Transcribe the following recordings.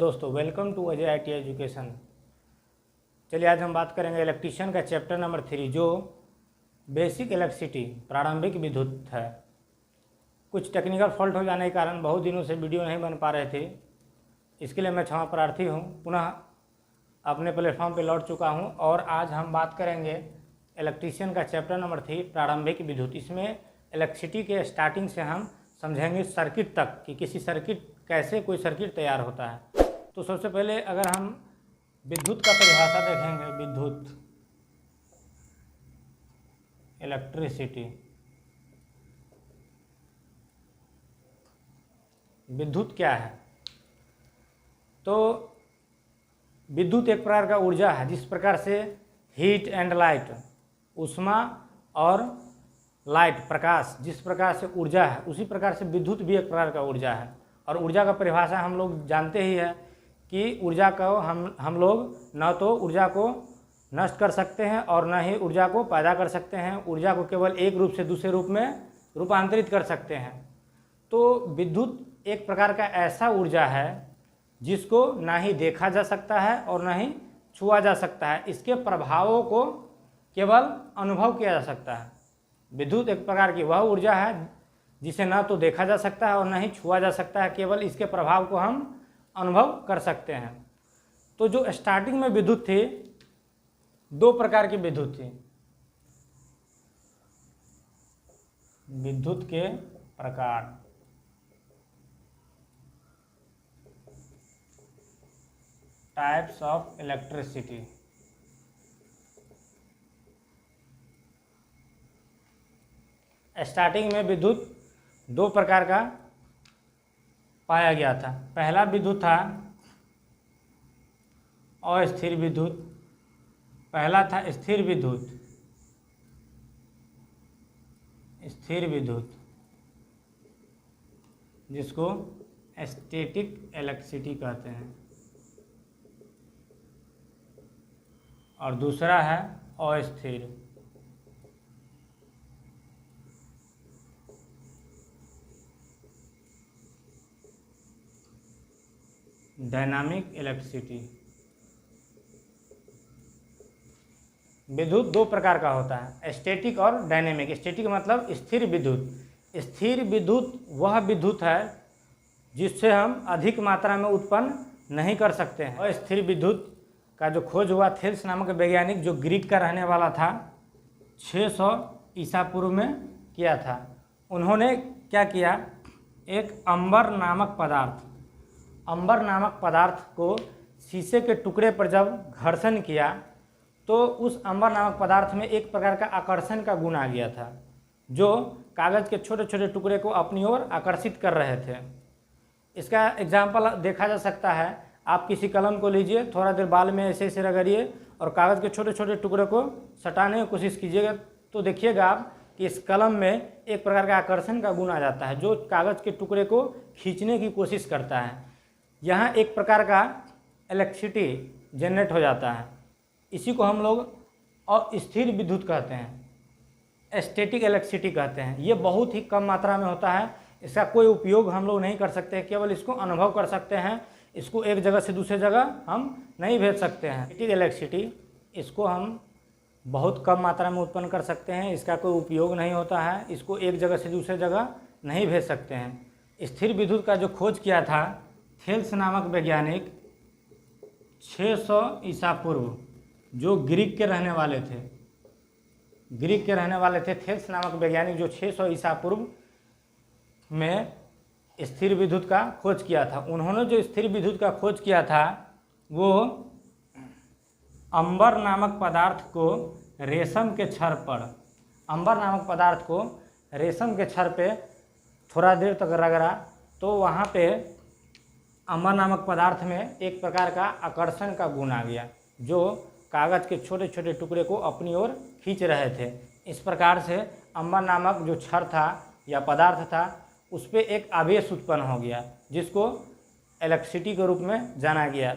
दोस्तों, welcome to Ajay IT education. चलिए आज हम बात करेंगे इलेक्ट्रीशियन का चैप्टर नंबर 3 जो बेसिक इलेक्ट्रिसिटी प्रारंभिक विद्युत है। कुछ टेक्निकल फॉल्ट हो जाने के कारण बहुत दिनों से वीडियो नहीं बन पा रहे थे, इसके लिए मैं क्षमा प्रार्थी हूँ। पुनः अपने प्लेटफॉर्म पे लौट चुका हूँ और आज हम बात करेंगे इलेक्ट्रीशियन का चैप्टर नंबर 3 प्रारंभिक विद्युत। इसमें इलेक्ट्रिसिटी के स्टार्टिंग से हम समझेंगे सर्किट तक कि किसी सर्किट कैसे कोई सर्किट तैयार होता है। तो सबसे पहले अगर हम विद्युत का परिभाषा देखेंगे, विद्युत इलेक्ट्रिसिटी, विद्युत क्या है? तो विद्युत एक प्रकार का ऊर्जा है। जिस प्रकार से हीट एंड लाइट, ऊष्मा और लाइट प्रकाश जिस प्रकार से ऊर्जा है, उसी प्रकार से विद्युत भी एक प्रकार का ऊर्जा है। और ऊर्जा का परिभाषा हम लोग जानते ही है कि ऊर्जा को हम लोग न तो ऊर्जा को नष्ट कर सकते हैं और न ही ऊर्जा को पैदा कर सकते हैं। ऊर्जा को केवल एक रूप से दूसरे रूप में रूपांतरित कर सकते हैं। तो विद्युत एक प्रकार का ऐसा ऊर्जा है जिसको ना ही देखा जा सकता है और ना ही छुआ जा सकता है। इसके प्रभावों को केवल अनुभव किया जा सकता है। विद्युत एक प्रकार की वह ऊर्जा है जिसे ना तो देखा जा सकता है और ना ही छुआ जा सकता है, केवल इसके प्रभाव को हम अनुभव कर सकते हैं। तो जो स्टार्टिंग में विद्युत थी, दो प्रकार की विद्युत थी। विद्युत के प्रकार, टाइप्स ऑफ इलेक्ट्रिसिटी। स्टार्टिंग में विद्युत दो प्रकार का पाया गया था। पहला विद्युत था अस्थिर विद्युत, पहला था स्थिर विद्युत, स्थिर विद्युत जिसको स्टैटिक इलेक्ट्रिसिटी कहते हैं, और दूसरा है अस्थिर। Dynamic electricity. विद्युत दो प्रकार का होता है, स्टैटिक और डायनेमिक। स्टैटिक मतलब स्थिर विद्युत। स्थिर विद्युत वह विद्युत है जिससे हम अधिक मात्रा में उत्पन्न नहीं कर सकते हैं। और स्थिर विद्युत का जो खोज हुआ थेल्स नामक वैज्ञानिक, जो ग्रीक का रहने वाला था, 600 ईसा पूर्व में किया था। उन्होंने क्या किया, एक अंबर नामक पदार्थ को शीशे के टुकड़े पर जब घर्षण किया तो उस अंबर नामक पदार्थ में एक प्रकार का आकर्षण का गुण आ गया था, जो कागज़ के छोटे छोटे टुकड़े को अपनी ओर आकर्षित कर रहे थे। इसका एग्जाम्पल देखा जा सकता है। आप किसी कलम को लीजिए, थोड़ा देर बाल में ऐसे ऐसे रगड़िए और कागज़ के छोटे छोटे टुकड़े को सटाने की कोशिश कीजिएगा, तो देखिएगा आप कि इस कलम में एक प्रकार का आकर्षण का गुण आ जाता है जो कागज़ के टुकड़े को खींचने की कोशिश करता है। यहाँ एक प्रकार का इलेक्ट्रिसिटी जनरेट हो जाता है। इसी को हम लोग अस्थिर विद्युत कहते हैं, स्टैटिक इलेक्ट्रिसिटी कहते हैं। ये बहुत ही कम मात्रा में होता है, इसका कोई उपयोग हम लोग नहीं कर सकते, केवल इसको अनुभव कर सकते हैं। इसको एक जगह से दूसरे जगह हम नहीं भेज सकते हैं। स्टैटिक इलेक्ट्रिसिटी, इसको हम बहुत कम मात्रा में उत्पन्न कर सकते हैं, इसका कोई उपयोग नहीं होता है, इसको एक जगह से दूसरे जगह नहीं भेज सकते हैं। स्थिर विद्युत का जो खोज किया था थेल्स नामक वैज्ञानिक 600 ईसा पूर्व, जो ग्रीक के रहने वाले थे, थेल्स नामक वैज्ञानिक जो 600 ईसा पूर्व में स्थिर विद्युत का खोज किया था। उन्होंने जो स्थिर विद्युत का खोज किया था वो अंबर नामक पदार्थ को रेशम के छड़ पे थोड़ा देर तक रगड़ा, तो वहाँ पे अंबर नामक पदार्थ में एक प्रकार का आकर्षण का गुण आ गया, जो कागज़ के छोटे छोटे टुकड़े को अपनी ओर खींच रहे थे। इस प्रकार से अंबर नामक जो छड़ था या पदार्थ था, उस पर एक आवेश उत्पन्न हो गया, जिसको इलेक्ट्रिसिटी के रूप में जाना गया।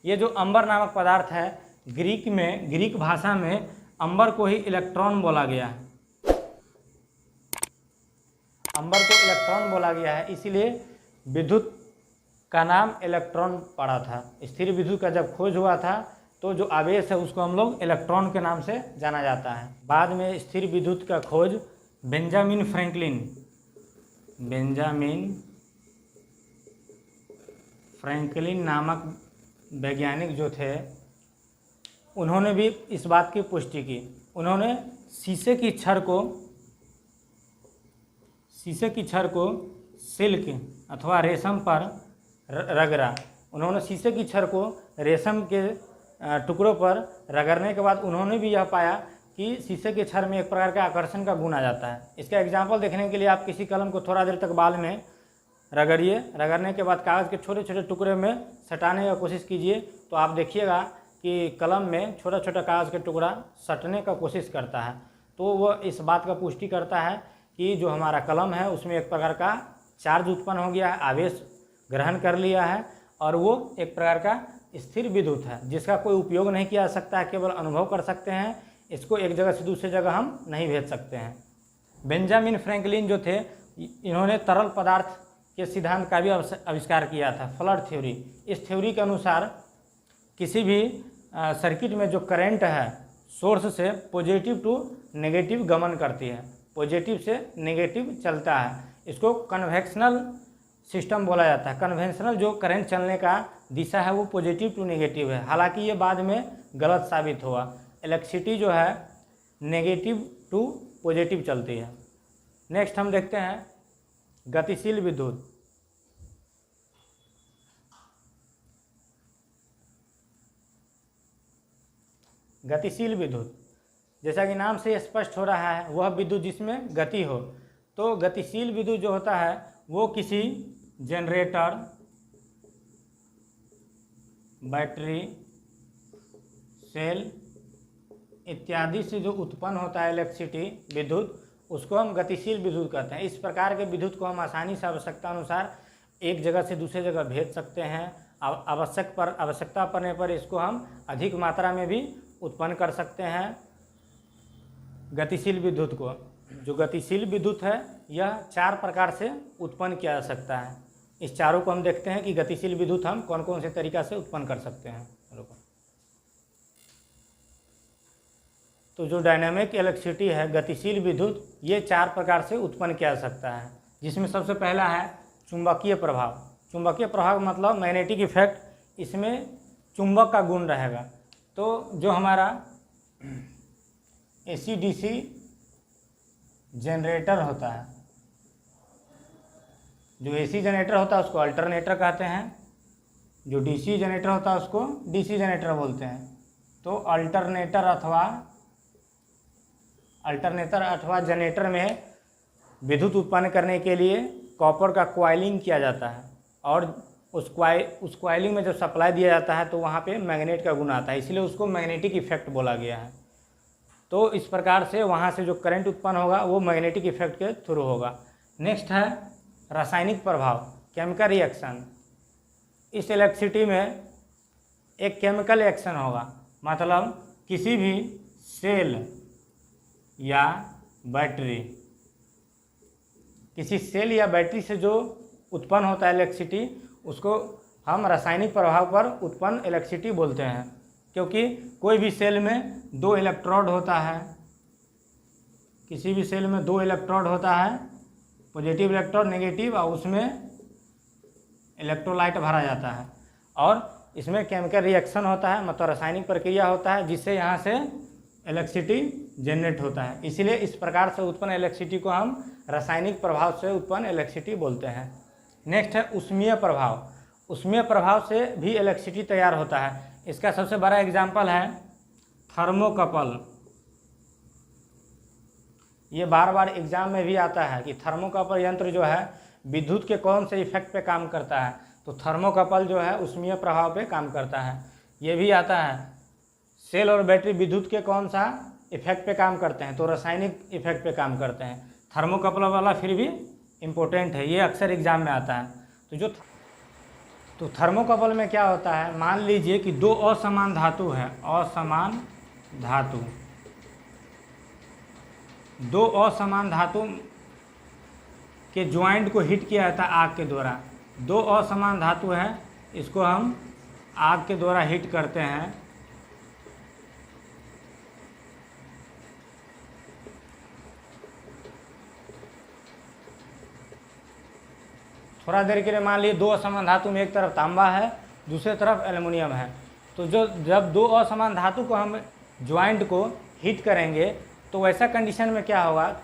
ये जो अंबर नामक पदार्थ है, ग्रीक भाषा में अंबर को ही इलेक्ट्रॉन बोला गया है। अंबर को इलेक्ट्रॉन बोला गया है, इसीलिए विद्युत का नाम इलेक्ट्रॉन पड़ा था। स्थिर विद्युत का जब खोज हुआ था तो जो आवेश है उसको हम लोग इलेक्ट्रॉन के नाम से जाना जाता है। बाद में स्थिर विद्युत का खोज बेंजामिन फ्रैंकलिन नामक वैज्ञानिक जो थे, उन्होंने भी इस बात की पुष्टि की। उन्होंने शीशे की छड़ को सिल्क अथवा रेशम पर रगड़ा। उन्होंने शीशे की छड़ को रेशम के टुकड़ों पर रगड़ने के बाद उन्होंने भी यह पाया कि शीशे के छड़ में एक प्रकार का आकर्षण का गुण आ जाता है। इसका एग्जाम्पल देखने के लिए आप किसी कलम को थोड़ा देर तक बाल में रगड़िए। रगड़ने के बाद कागज़ के छोटे छोटे टुकड़े में सटाने की कोशिश कीजिए, तो आप देखिएगा कि कलम में छोटा छोटा कागज़ का टुकड़ा सटने का कोशिश करता है। तो वह इस बात का पुष्टि करता है कि जो हमारा कलम है उसमें एक प्रकार का चार्ज उत्पन्न हो गया है, आवेश ग्रहण कर लिया है, और वो एक प्रकार का स्थिर विद्युत है जिसका कोई उपयोग नहीं किया जा सकता है, केवल अनुभव कर सकते हैं। इसको एक जगह से दूसरी जगह हम नहीं भेज सकते हैं। बेंजामिन फ्रैंकलिन जो थे, इन्होंने तरल पदार्थ के सिद्धांत का भी आविष्कार किया था, फ्लड थ्योरी। इस थ्योरी के अनुसार किसी भी सर्किट में जो करंट है सोर्स से पॉजिटिव टू नेगेटिव गमन करती है, पॉजिटिव से नेगेटिव चलता है। इसको कन्वेंशनल सिस्टम बोला जाता है। कन्वेंशनल जो करंट चलने का दिशा है वो पॉजिटिव टू नेगेटिव है, हालांकि ये बाद में गलत साबित हुआ। इलेक्ट्रिसिटी जो है नेगेटिव टू पॉजिटिव चलती है। नेक्स्ट हम देखते हैं गतिशील विद्युत। गतिशील विद्युत, जैसा कि नाम से स्पष्ट हो रहा है, वह विद्युत जिसमें गति हो। तो गतिशील विद्युत जो होता है वो किसी जनरेटर, बैटरी, सेल इत्यादि से जो उत्पन्न होता है इलेक्ट्रिसिटी विद्युत, उसको हम गतिशील विद्युत कहते हैं। इस प्रकार के विद्युत को हम आसानी से आवश्यकता अनुसार एक जगह से दूसरी जगह भेज सकते हैं। आवश्यकता पड़ने पर इसको हम अधिक मात्रा में भी उत्पन्न कर सकते हैं। गतिशील विद्युत को, जो गतिशील विद्युत है, यह 4 प्रकार से उत्पन्न किया जा सकता है। इस चारों को हम देखते हैं कि गतिशील विद्युत हम कौन कौन से तरीका से उत्पन्न कर सकते हैं। तो जो डायनामिक इलेक्ट्रिसिटी है, गतिशील विद्युत, ये 4 प्रकार से उत्पन्न किया जा सकता है, जिसमें सबसे पहला है चुंबकीय प्रभाव। चुंबकीय प्रभाव मतलब मैग्नेटिक इफेक्ट, इसमें चुंबक का गुण रहेगा। तो जो हमारा AC DC जनरेटर होता है, जो AC जनरेटर होता है उसको अल्टरनेटर कहते हैं, जो DC जनरेटर होता है उसको DC जनरेटर बोलते हैं। तो अल्टरनेटर अथवा जनरेटर में विद्युत उत्पन्न करने के लिए कॉपर का कॉइलिंग किया जाता है, और उस कॉइलिंग में जब सप्लाई दिया जाता है तो वहाँ पे मैग्नेट का गुण आता है, इसलिए उसको मैग्नेटिक इफेक्ट बोला गया है। तो इस प्रकार से वहाँ से जो करंट उत्पन्न होगा वो मैग्नेटिक इफेक्ट के थ्रू होगा। नेक्स्ट है रासायनिक प्रभाव, केमिकल रिएक्शन। इस इलेक्ट्रिसिटी में एक केमिकल रिएक्शन होगा, मतलब किसी भी सेल या बैटरी से जो उत्पन्न होता है इलेक्ट्रिसिटी, उसको हम रासायनिक प्रभाव पर उत्पन्न इलेक्ट्रिसिटी बोलते हैं। क्योंकि कोई भी सेल में 2 इलेक्ट्रोड होता है, किसी भी सेल में 2 इलेक्ट्रोड होता है, पॉजिटिव इलेक्ट्रोड, नेगेटिव, और उसमें इलेक्ट्रोलाइट भरा जाता है, और इसमें केमिकल रिएक्शन होता है, मतलब रासायनिक प्रक्रिया होता है, जिससे यहाँ से इलेक्ट्रिसिटी जनरेट होता है। इसीलिए इस प्रकार से उत्पन्न इलेक्ट्रिसिटी को हम रासायनिक प्रभाव से उत्पन्न इलेक्ट्रिसिटी बोलते हैं। नेक्स्ट है ऊष्मीय प्रभाव। ऊष्मीय प्रभाव से भी इलेक्ट्रिसिटी तैयार होता है। इसका सबसे बड़ा एग्जाम्पल है थर्मोकपल। ये बार बार एग्जाम में भी आता है कि थर्मोकपल यंत्र जो है विद्युत के कौन से इफेक्ट पे काम करता है, तो थर्मोकपल जो है ऊष्मीय प्रभाव पे काम करता है। ये भी आता है सेल और बैटरी विद्युत के कौन सा इफेक्ट पे काम करते हैं, तो रासायनिक इफेक्ट पे काम करते हैं। थर्मोकपल वाला फिर भी इम्पोर्टेंट है, ये अक्सर एग्जाम में आता है। तो थर्मोकपल में क्या होता है, मान लीजिए कि 2 असमान धातु है, असमान धातु, 2 असमान धातु के ज्वाइंट को हीट किया जाता है आग के द्वारा। दो असमान धातु है, इसको हम आग के द्वारा हीट करते हैं। थोड़ा देर के लिए मान लीजिए दो असमान धातु में एक तरफ तांबा है, दूसरी तरफ एल्युमिनियम है, तो जब दो असमान धातु को हम ज्वाइंट को हीट करेंगे तो वैसा कंडीशन में क्या होगा,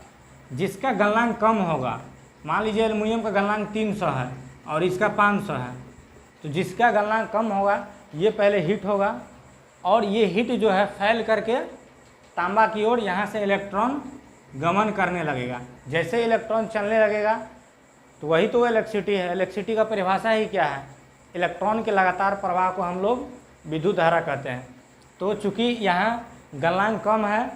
जिसका गलनांक कम होगा, मान लीजिए एल्युमिनियम का गलनांक 300 है और इसका 500 है, तो जिसका गलनांक कम होगा ये पहले हीट होगा और ये हीट जो है फैल करके तांबा की ओर यहाँ से इलेक्ट्रॉन गमन करने लगेगा। जैसे इलेक्ट्रॉन चलने लगेगा तो वही तो इलेक्ट्रिसिटी है। इलेक्ट्रिसिटी का परिभाषा ही क्या है, इलेक्ट्रॉन के लगातार प्रवाह को हम लोग विद्युत धारा कहते हैं। तो चूँकि यहाँ गलनांक कम है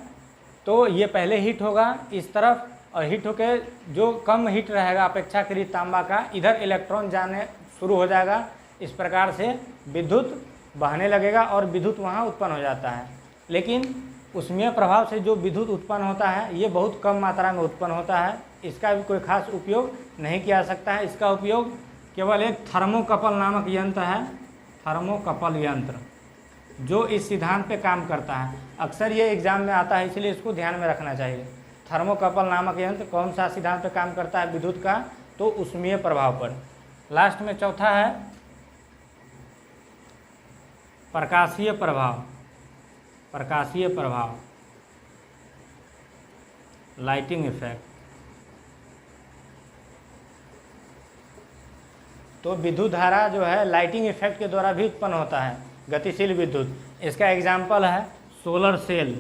तो ये पहले हीट होगा इस तरफ, और हीट होके जो कम हीट रहेगा अपेक्षाकृत तांबा का, इधर इलेक्ट्रॉन जाने शुरू हो जाएगा। इस प्रकार से विद्युत बहने लगेगा और विद्युत वहाँ उत्पन्न हो जाता है। लेकिन ऊष्मीय प्रभाव से जो विद्युत उत्पन्न होता है ये बहुत कम मात्रा में उत्पन्न होता है, इसका भी कोई खास उपयोग नहीं किया जा सकता है। इसका उपयोग केवल एक थर्मोकपल नामक यंत्र है, थर्मोकपल यंत्र, जो इस सिद्धांत पे काम करता है। अक्सर ये एग्जाम में आता है, इसलिए इसको ध्यान में रखना चाहिए। थर्मोकपल नामक यंत्र कौन सा सिद्धांत पे काम करता है विद्युत का, तो ऊष्मीय प्रभाव पर। लास्ट में चौथा है प्रकाशीय प्रभाव, प्रकाशीय प्रभाव, लाइटिंग इफेक्ट। तो विद्युत धारा जो है लाइटिंग इफेक्ट के द्वारा भी उत्पन्न होता है, गतिशील विद्युत। इसका एग्जाम्पल है solar cell,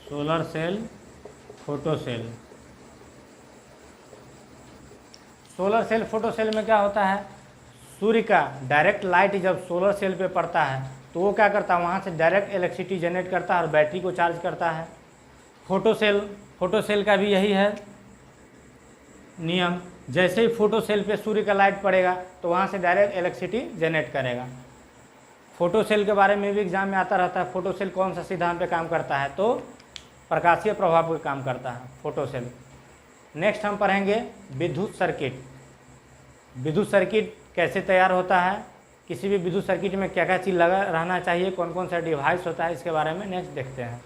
solar cell, photo cell. Solar cell, photo cell में क्या होता है, सूर्य का डायरेक्ट लाइट जब सोलर सेल पे पड़ता है तो वो क्या करता है, वहाँ से डायरेक्ट इलेक्ट्रिसिटी जनरेट करता है और बैटरी को चार्ज करता है। फोटो सेल का भी यही है नियम। जैसे ही फोटो सेल पे सूर्य का लाइट पड़ेगा तो वहाँ से डायरेक्ट इलेक्ट्रिसिटी जनरेट करेगा। फोटो सेल के बारे में भी एग्जाम में आता रहता है। फोटो सेल कौन सा सिद्धांत पे काम करता है, तो प्रकाशीय प्रभाव पर काम करता है फोटो सेल। नेक्स्ट हम पढ़ेंगे विद्युत सर्किट। विद्युत सर्किट कैसे तैयार होता है, किसी भी विद्युत सर्किट में क्या क्या चीज़ लगा रहना चाहिए, कौन कौन सा डिवाइस होता है, इसके बारे में नेक्स्ट देखते हैं।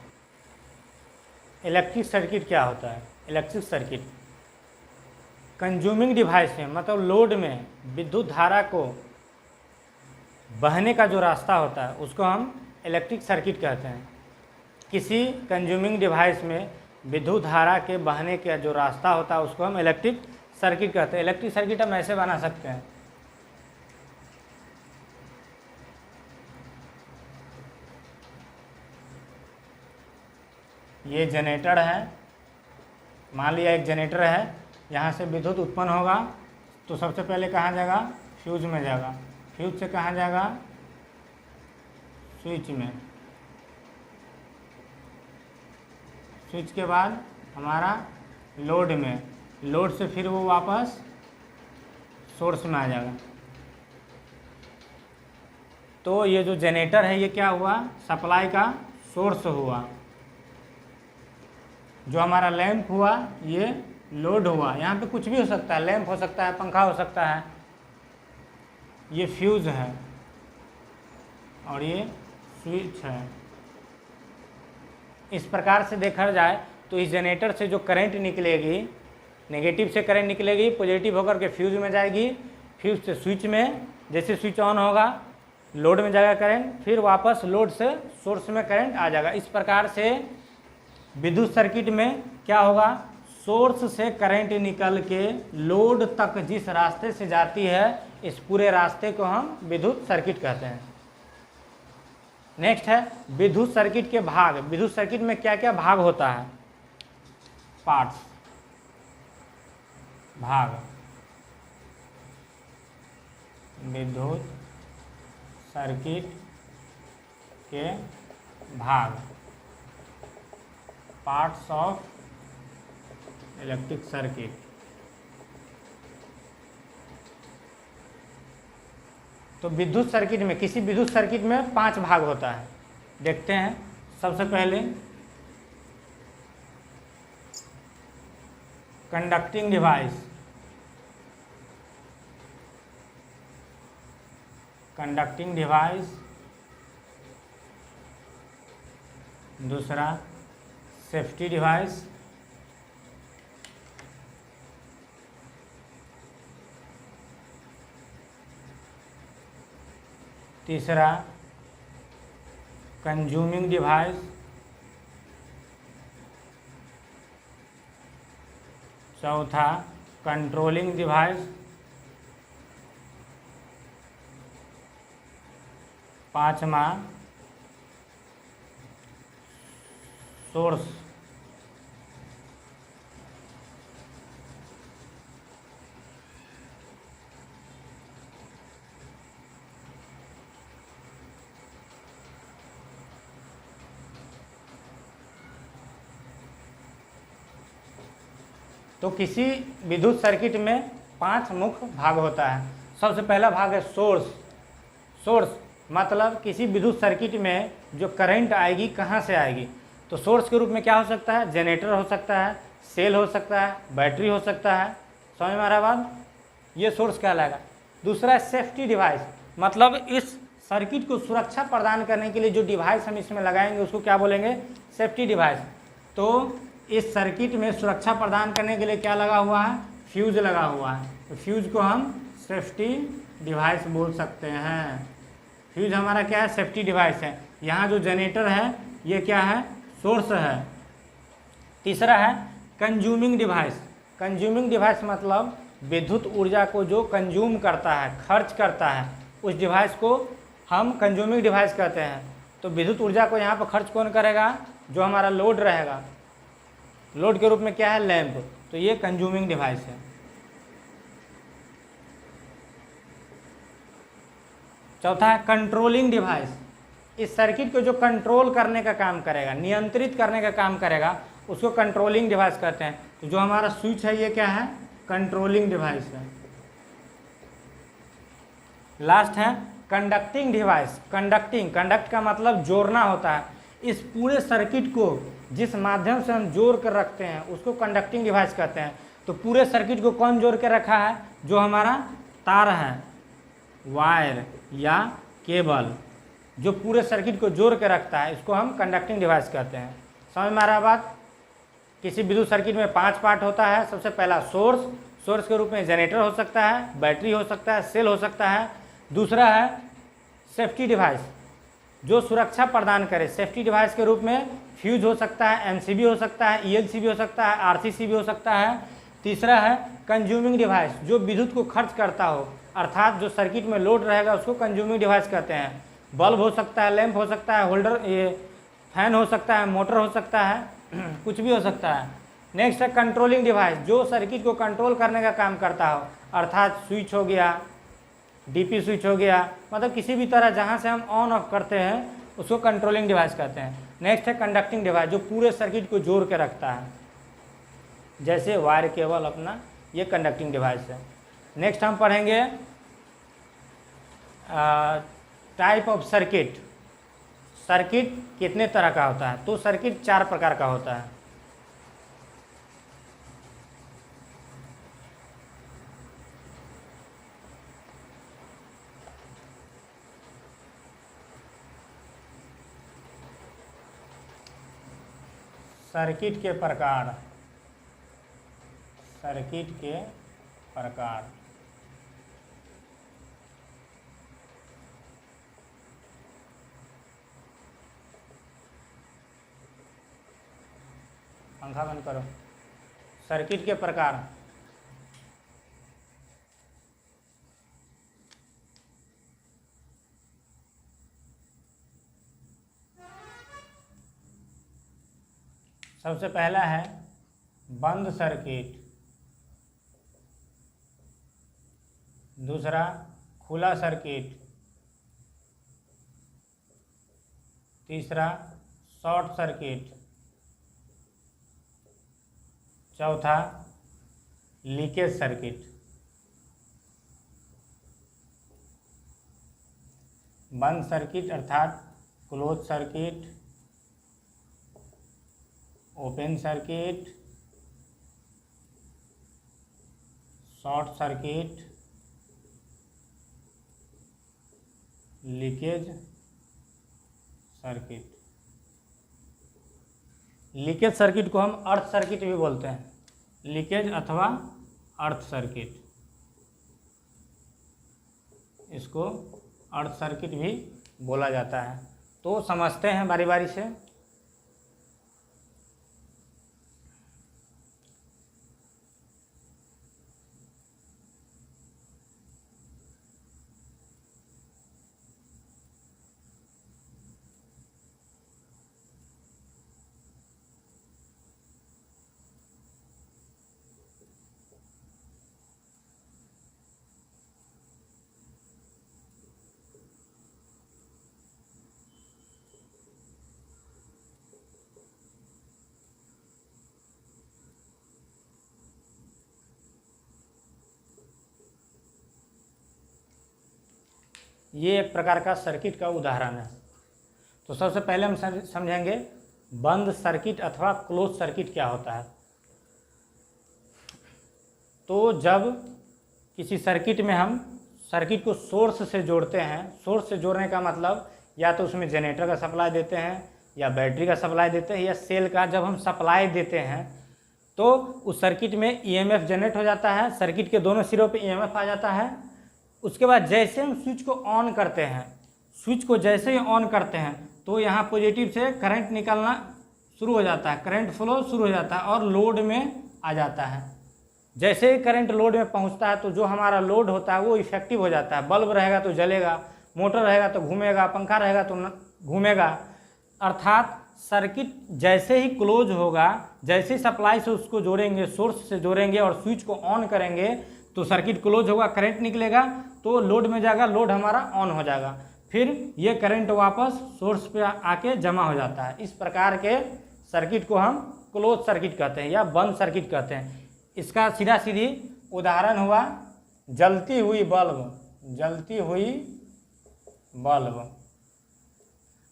इलेक्ट्रिक सर्किट क्या होता है, इलेक्ट्रिक सर्किट कंज्यूमिंग डिवाइस में, मतलब लोड में विद्युत धारा को बहने का जो रास्ता होता है उसको हम इलेक्ट्रिक सर्किट कहते हैं। किसी कंज्यूमिंग डिवाइस में विद्युत धारा के बहने का जो रास्ता होता है उसको हम इलेक्ट्रिक सर्किट कहते हैं। इलेक्ट्रिक सर्किट हम ऐसे बना सकते हैं, ये जनरेटर है, मान लिया एक जनरेटर है, यहाँ से विद्युत उत्पन्न होगा तो सबसे पहले कहाँ जाएगा, फ्यूज में जाएगा, फ्यूज से कहाँ जाएगा, स्विच में, स्विच के बाद हमारा लोड में, लोड से फिर वो वापस सोर्स में आ जाएगा। तो ये जो जनरेटर है ये क्या हुआ, सप्लाई का सोर्स हुआ। जो हमारा लैंप हुआ ये लोड हुआ, यहाँ पे कुछ भी हो सकता है, लैंप हो सकता है, पंखा हो सकता है। ये फ्यूज है और ये स्विच है। इस प्रकार से देखा जाए तो इस जनरेटर से जो करंट निकलेगी, नेगेटिव से करंट निकलेगी, पॉजिटिव होकर के फ्यूज में जाएगी, फ्यूज से स्विच में, जैसे स्विच ऑन होगा लोड में जाएगा करंट, फिर वापस लोड से सोर्स में करंट आ जाएगा। इस प्रकार से विद्युत सर्किट में क्या होगा, सोर्स से करंट निकल के लोड तक जिस रास्ते से जाती है इस पूरे रास्ते को हम विद्युत सर्किट कहते हैं। नेक्स्ट है विद्युत सर्किट के भाग। विद्युत सर्किट में क्या क्या भाग होता है, पार्ट्स, भाग। विद्युत सर्किट के भाग, पार्ट्स ऑफ इलेक्ट्रिक सर्किट। तो विद्युत सर्किट में, किसी विद्युत सर्किट में 5 भाग होता है, देखते हैं। सबसे पहले कंडक्टिंग डिवाइस, कंडक्टिंग डिवाइस, दूसरा सेफ्टी डिवाइस, तीसरा कंज्यूमिंग डिवाइस, चौथा कंट्रोलिंग डिवाइस, पांचवा सोर्स। तो किसी विद्युत सर्किट में 5 मुख्य भाग होता है। सबसे पहला भाग है सोर्स। सोर्स मतलब किसी विद्युत सर्किट में जो करंट आएगी कहाँ से आएगी। तो सोर्स के रूप में क्या हो सकता है, जनरेटर हो सकता है, सेल हो सकता है, बैटरी हो सकता है। समझ में आ रहा बात, ये सोर्स कहलाएगा। दूसरा है सेफ्टी डिवाइस, मतलब इस सर्किट को सुरक्षा प्रदान करने के लिए जो डिवाइस हम इसमें लगाएंगे उसको क्या बोलेंगे, सेफ्टी डिवाइस। तो इस सर्किट में सुरक्षा प्रदान करने के लिए क्या लगा हुआ है, फ्यूज लगा हुआ है। तो फ्यूज को हम सेफ्टी डिवाइस बोल सकते हैं। फ्यूज हमारा क्या है, सेफ्टी डिवाइस है। यहाँ जो जनरेटर है ये क्या है, सोर्स है। तीसरा है कंज्यूमिंग डिवाइस। कंज्यूमिंग डिवाइस मतलब विद्युत ऊर्जा को जो कंज्यूम करता है, खर्च करता है, उस डिवाइस को हम कंज्यूमिंग डिवाइस कहते हैं। तो विद्युत ऊर्जा को यहाँ पर खर्च कौन करेगा, जो हमारा लोड रहेगा। लोड के रूप में क्या है, लैंप। तो ये कंज्यूमिंग डिवाइस है। चौथा है कंट्रोलिंग डिवाइस। इस सर्किट को जो कंट्रोल करने का काम करेगा, नियंत्रित करने का काम करेगा, उसको कंट्रोलिंग डिवाइस कहते हैं। तो जो हमारा स्विच है ये क्या है, कंट्रोलिंग डिवाइस है। लास्ट है कंडक्टिंग डिवाइस। कंडक्टिंग, कंडक्ट का मतलब जोड़ना होता है। इस पूरे सर्किट को जिस माध्यम से हम जोड़ कर रखते हैं उसको कंडक्टिंग डिवाइस कहते हैं। तो पूरे सर्किट को कौन जोड़ के रखा है, जो हमारा तार है, वायर या केबल, जो पूरे सर्किट को जोड़ के रखता है, इसको हम कंडक्टिंग डिवाइस कहते हैं। समझ में आ रहा बात। किसी विद्युत सर्किट में 5 पार्ट होता है। सबसे पहला सोर्स, सोर्स के रूप में जनरेटर हो सकता है, बैटरी हो सकता है, सेल हो सकता है। दूसरा है सेफ्टी डिवाइस, जो सुरक्षा प्रदान करे। सेफ्टी डिवाइस के रूप में फ्यूज हो सकता है, एमसीबी हो सकता है, ईएलसीबी हो सकता है, आरसीसीबी हो सकता है। तीसरा है कंज्यूमिंग डिवाइस, जो विद्युत को खर्च करता हो, अर्थात जो सर्किट में लोड रहेगा उसको कंज्यूमिंग डिवाइस कहते हैं। बल्ब हो सकता है, लैंप हो सकता है, होल्डर, ये फैन हो सकता है, मोटर हो सकता है, कुछ भी हो सकता है। नेक्स्ट है कंट्रोलिंग डिवाइस, जो सर्किट को कंट्रोल करने का काम करता हो, अर्थात स्विच हो गया, डीपी स्विच हो गया, मतलब किसी भी तरह जहाँ से हम ऑन ऑफ करते हैं उसको कंट्रोलिंग डिवाइस कहते हैं। नेक्स्ट है कंडक्टिंग डिवाइस, जो पूरे सर्किट को जोड़ के रखता है, जैसे वायर, केबल अपना, ये कंडक्टिंग डिवाइस है। नेक्स्ट हम पढ़ेंगे टाइप ऑफ सर्किट। सर्किट कितने तरह का होता है। तो सर्किट 4 प्रकार का होता है। सर्किट के प्रकार, सर्किट के प्रकार। पंखा बंद करो। सर्किट के प्रकार, सबसे पहला है बंद सर्किट, दूसरा खुला सर्किट, तीसरा शॉर्ट सर्किट, चौथा लीकेज सर्किट। बंद सर्किट अर्थात close circuit, open circuit, short circuit, leakage circuit. Leakage circuit को हम अर्थ सर्किट भी बोलते हैं, लीकेज अथवा अर्थ सर्किट, इसको अर्थ सर्किट भी बोला जाता है। तो समझते हैं बारी बारी से। ये एक प्रकार का सर्किट का उदाहरण है। तो सबसे पहले हम समझेंगे बंद सर्किट अथवा क्लोज सर्किट क्या होता है। तो जब किसी सर्किट में हम सर्किट को सोर्स से जोड़ते हैं, सोर्स से जोड़ने का मतलब या तो उसमें जनरेटर का सप्लाई देते हैं या बैटरी का सप्लाई देते हैं या सेल का, जब हम सप्लाई देते हैं तो उस सर्किट में ईएमएफ जनरेट हो जाता है, सर्किट के दोनों सिरों पे ईएमएफ आ जाता है। उसके बाद जैसे हम स्विच को ऑन करते हैं, स्विच को जैसे ही ऑन करते हैं तो यहाँ पॉजिटिव से करंट निकलना शुरू हो जाता है, करंट फ्लो शुरू हो जाता है और लोड में आ जाता है। जैसे ही करंट लोड में पहुँचता है तो जो हमारा लोड होता है वो इफेक्टिव हो जाता है। बल्ब रहेगा तो जलेगा, मोटर रहेगा तो घूमेगा, पंखा रहेगा तो घूमेगा। अर्थात सर्किट जैसे ही क्लोज होगा, जैसे ही सप्लाई से उसको जोड़ेंगे, सोर्स से जोड़ेंगे और स्विच को ऑन करेंगे तो सर्किट क्लोज होगा, करंट निकलेगा तो लोड में जाएगा, लोड हमारा ऑन हो जाएगा, फिर ये करंट वापस सोर्स पे आके जमा हो जाता है। इस प्रकार के सर्किट को हम क्लोज सर्किट कहते हैं या बंद सर्किट कहते हैं। इसका सीधा सीधी उदाहरण हुआ जलती हुई बल्ब, जलती हुई बल्ब,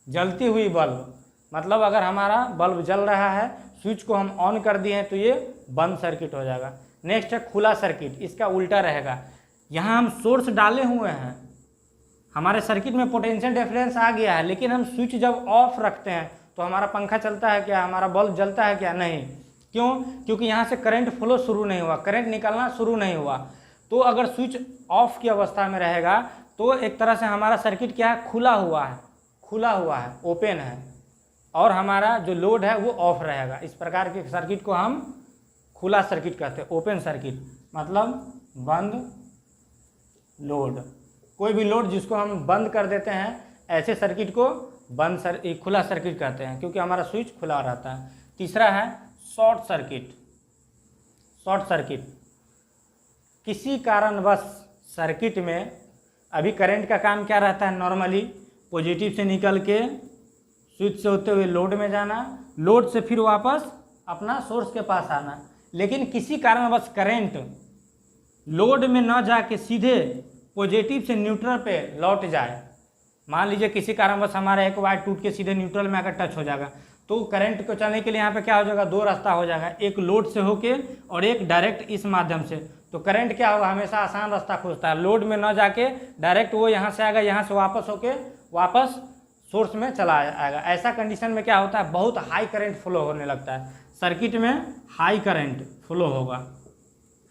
जलती हुई बल्ब मतलब अगर हमारा बल्ब जल रहा है, स्विच को हम ऑन कर दिए हैं तो ये बंद सर्किट हो जाएगा। नेक्स्ट है खुला सर्किट, इसका उल्टा रहेगा। यहाँ हम सोर्स डाले हुए हैं, हमारे सर्किट में पोटेंशियल डिफरेंस आ गया है, लेकिन हम स्विच जब ऑफ रखते हैं तो हमारा पंखा चलता है क्या, हमारा बल्ब जलता है क्या? नहीं। क्यों? क्योंकि यहाँ से करंट फ्लो शुरू नहीं हुआ, करंट निकलना शुरू नहीं हुआ। तो अगर स्विच ऑफ की अवस्था में रहेगा तो एक तरह से हमारा सर्किट क्या है, खुला हुआ है, खुला हुआ है, ओपन है, और हमारा जो लोड है वो ऑफ रहेगा। इस प्रकार के सर्किट को हम खुला सर्किट कहते हैं, ओपन सर्किट मतलब बंद लोड। कोई भी लोड जिसको हम बंद कर देते हैं, ऐसे सर्किट को खुला सर्किट कहते हैं, क्योंकि हमारा स्विच खुला रहता है। तीसरा है शॉर्ट सर्किट। शॉर्ट सर्किट किसी कारणवश सर्किट में, अभी करंट का काम क्या रहता है, नॉर्मली पॉजिटिव से निकल के स्विच से होते हुए लोड में जाना, लोड से फिर वापस अपना सोर्स के पास आना। लेकिन किसी कारणवश करंट लोड में न जाके सीधे पॉजिटिव से न्यूट्रल पे लौट जाए, मान लीजिए किसी कारणवश हमारा एक वायर टूट के सीधे न्यूट्रल में आकर टच हो जाएगा, तो करंट को चलने के लिए यहाँ पे क्या हो जाएगा, दो रास्ता हो जाएगा, एक लोड से होके और एक डायरेक्ट इस माध्यम से। तो करंट क्या होगा, हमेशा आसान रास्ता खोजता है, लोड में न जाके डायरेक्ट वो यहाँ से आएगा, यहाँ से वापस होके वापस सोर्स में चला आएगा। ऐसा कंडीशन में क्या होता है, बहुत हाई करंट फ्लो होने लगता है, सर्किट में हाई करंट फ्लो होगा,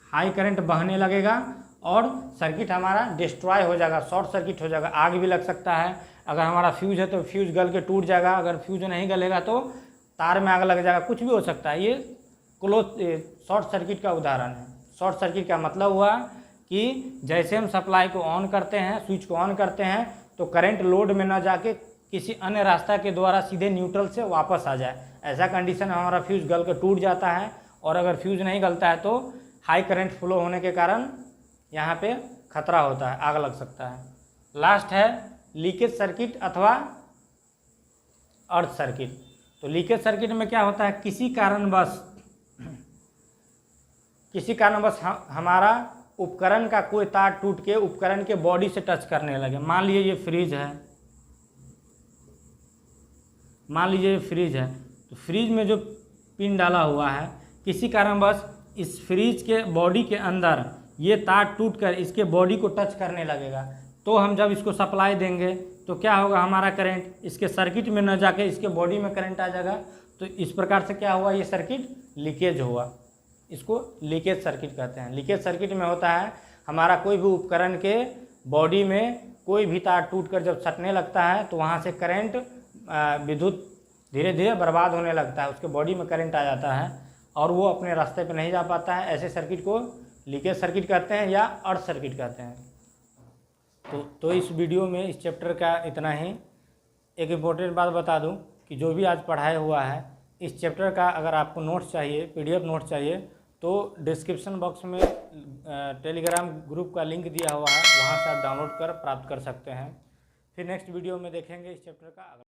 हाई करंट बहने लगेगा और सर्किट हमारा डिस्ट्रॉय हो जाएगा, शॉर्ट सर्किट हो जाएगा। आग भी लग सकता है, अगर हमारा फ्यूज है तो फ्यूज गल के टूट जाएगा, अगर फ्यूज नहीं गलेगा तो तार में आग लग जाएगा, कुछ भी हो सकता है। ये शॉर्ट सर्किट का उदाहरण है। शॉर्ट सर्किट का मतलब हुआ कि जैसे हम सप्लाई को ऑन करते हैं, स्विच को ऑन करते हैं, तो करंट लोड में न जाके किसी अन्य रास्ता के द्वारा सीधे न्यूट्रल से वापस आ जाए। ऐसा कंडीशन में हमारा फ्यूज गल के टूट जाता है, और अगर फ्यूज नहीं गलता है तो हाई करंट फ्लो होने के कारण यहाँ पे खतरा होता है, आग लग सकता है। लास्ट है लीकेज सर्किट अथवा अर्थ सर्किट। तो लीकेज सर्किट में क्या होता है, किसी कारणवश हमारा उपकरण का कोई तार टूट के उपकरण के बॉडी से टच करने लगे। मान लीजिए ये फ्रिज है, मान लीजिए ये फ्रिज है, तो फ्रिज में जो पिन डाला हुआ है, किसी कारणवश इस फ्रिज के बॉडी के अंदर ये तार टूटकर इसके बॉडी को टच करने लगेगा, तो हम जब इसको सप्लाई देंगे तो क्या होगा, हमारा करंट इसके सर्किट में न जाके इसके बॉडी में करंट आ जाएगा। तो इस प्रकार से क्या हुआ, ये सर्किट लीकेज हुआ। इसको लीकेज सर्किट कहते हैं। लीकेज सर्किट में होता है हमारा कोई भी उपकरण के बॉडी में कोई भी तार टूटकर जब सटने लगता है तो वहाँ से करंट, विद्युत धीरे धीरे बर्बाद होने लगता है, उसके बॉडी में करंट आ जाता है और वो अपने रास्ते पे नहीं जा पाता है। ऐसे सर्किट को लीकेज सर्किट कहते हैं या अर्थ सर्किट कहते हैं। तो इस वीडियो में इस चैप्टर का इतना ही। एक इम्पोर्टेंट बात बता दूं कि जो भी आज पढ़ाया हुआ है इस चैप्टर का, अगर आपको नोट्स चाहिए, PDF नोट्स चाहिए, तो डिस्क्रिप्शन बॉक्स में टेलीग्राम ग्रुप का लिंक दिया हुआ है, वहाँ से आप डाउनलोड कर प्राप्त कर सकते हैं। फिर नेक्स्ट वीडियो में देखेंगे इस चैप्टर का।